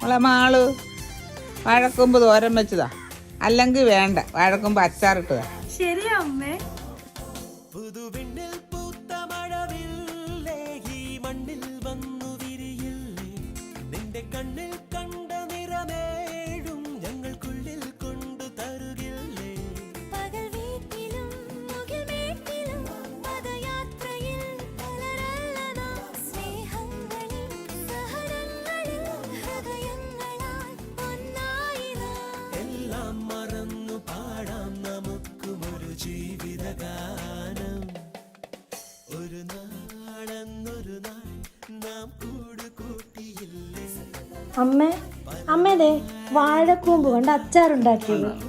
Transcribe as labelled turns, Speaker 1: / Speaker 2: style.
Speaker 1: മോളെ മാളു വാഴക്കൊമ്പ് തോരൻ വെച്ചതാ, അല്ലെങ്കിൽ വേണ്ട, വാഴക്കൊമ്പ് അച്ചാറിട്ടതാ.
Speaker 2: ശരിയാ അമ്മേ.
Speaker 3: അമ്മേ, അമ്മേതേ വാഴക്കൂമ്പ് കൊണ്ട് അച്ചാറുണ്ടാക്കിയത്.